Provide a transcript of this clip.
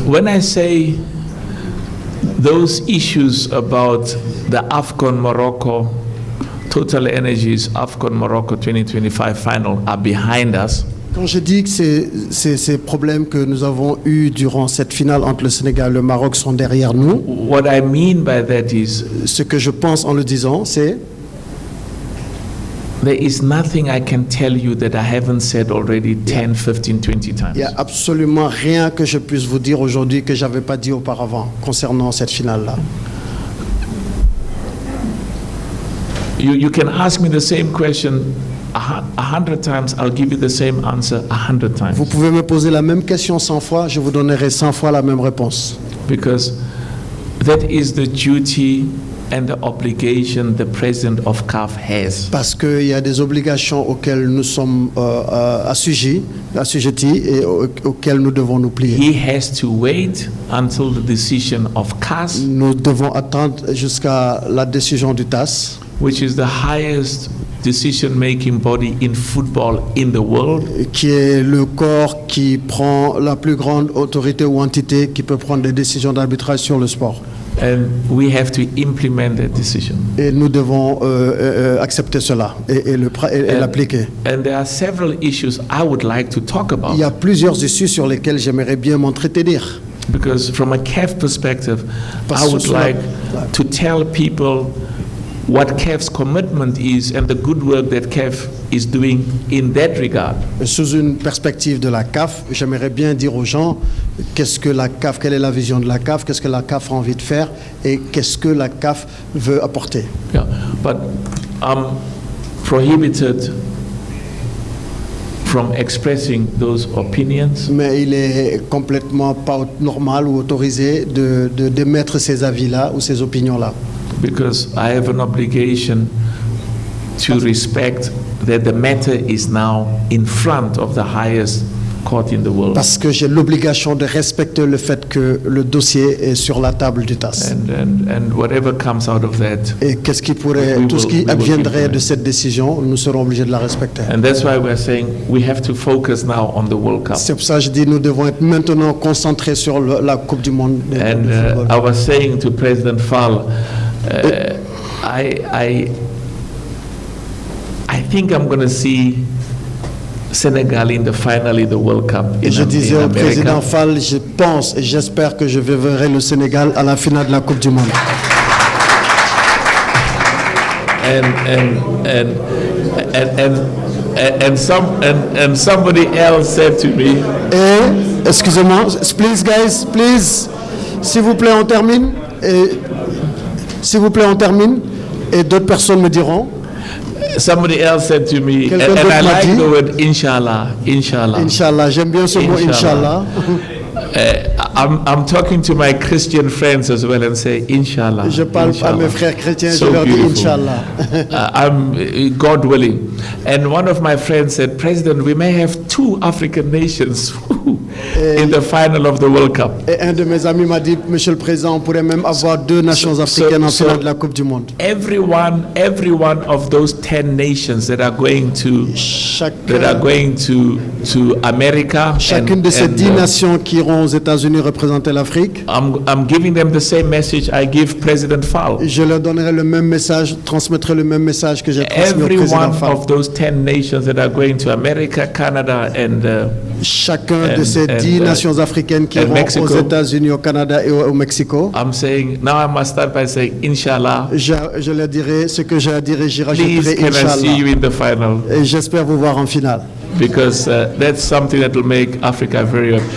when I say those issues about the AFCON Total Energies AFCON Morocco 2025 final are behind us, Quand je dis que ces problèmes que nous avons eus durant cette finale entre le Sénégal et le Maroc sont derrière nous, what I mean by that is ce que je pense en le disant, c'est there is nothing I can tell you that I haven't said already 10, 15, 20 times. il n'y a absolument rien que je puisse vous dire aujourd'hui que je n'avais pas dit auparavant concernant cette finale-là. You can ask me the same question 100 times, I'll give you the same answer 100 times. Vous pouvez me poser la même question 100 fois, je vous donnerai 100 fois la même réponse. Because that is the duty and the obligation the president of CAF has. Parce qu'il y a des obligations auxquelles nous sommes assujettis et auxquelles nous devons nous plier. He has to wait until the decision of CAS, Nous devons attendre jusqu'à la décision du TAS, which is the highest decision-making body in football in the world, qui est le corps qui prend la plus grande autorité ou entité qui peut prendre des décisions d'arbitrage sur le sport. and we have to implement that decision. Et nous devons accepter cela et l'appliquer. And there are several issues I would like to talk about. Il y a plusieurs issues sur lesquelles j'aimerais bien m'entretenir. Because from a CAF perspective, Parce I que would cela- like to tell people what CAF's commitment is and the good work that CAF is doing in that regard. Sous une perspective de la CAF, j'aimerais bien dire aux gens qu'est-ce que la CAF, quelle est la vision de la CAF, qu'est-ce que la CAF a envie de faire et qu'est-ce que la CAF veut apporter. Yeah, but I'm prohibited from expressing those opinions Mais il est complètement pas normal ou autorisé d'émettre ces avis-là ou ces opinions-là. because I have an obligation to respect that the matter is now in front of the highest court in the world. Parce que j'ai l'obligation de respecter le fait que le dossier est sur la table du TAS. And whatever comes out of that. Et qu'est-ce qui pourrait, We tout ce will- qui we will adviendrait keep de it. cette décision, nous serons obligés de la respecter. And that's why we're saying we have to focus now on the World Cup. C'est pour ça que je dis nous devons être maintenant concentrés sur la Coupe du Monde de And football. I was saying to President Fall, I think I'm going to see Senegal in the final in the World Cup Et in, je disais in au président America. Fall, je pense et j'espère que je verrai le Sénégal à la finale de la Coupe du Monde. And somebody else said to me, Et, excusez-moi, please guys, please, s'il vous plaît on termine. Et, s'il vous plaît on termine. Et d'autres personnes me diront, somebody else said to me, Quelqu'un and d'autre I m'a like dit, the word inshallah, inshallah. Inch'Allah, j'aime bien ce mot Inch'Allah. Inch'Allah. I'm talking to my Christian friends as well and say inshallah. Je parle à mes inshallah. frères chrétiens, je So leur dis beautiful. Inch'Allah. I'm God willing. And one of my friends said, President, we may have two African nations in the final of the World Cup. Et un de mes amis m'a dit, Monsieur le Président, on pourrait même avoir deux nations africaines en finale de la Coupe du Monde. Every one of those 10 nations that are going to America. Chacune de ces 10 nations qui iront aux États-Unis représenter l'Afrique, I'm giving them the same message I give President Fall. je leur donnerai le même message, transmettrai le même message que j'ai transmis au Every président one Fall. of those 10 nations that are going to America, Canada, and Chacun de and- ces and, 10 nations africaines qui and iront Mexico. aux États-Unis, au Canada et au Mexico, I'm saying now I must start by saying inshallah. je leur dirai ce que je leur dirai, j'y Please, rajouterai can I see Inch'Allah. you in the final? Et j'espère vous voir en finale. Because that's something that will make Africa very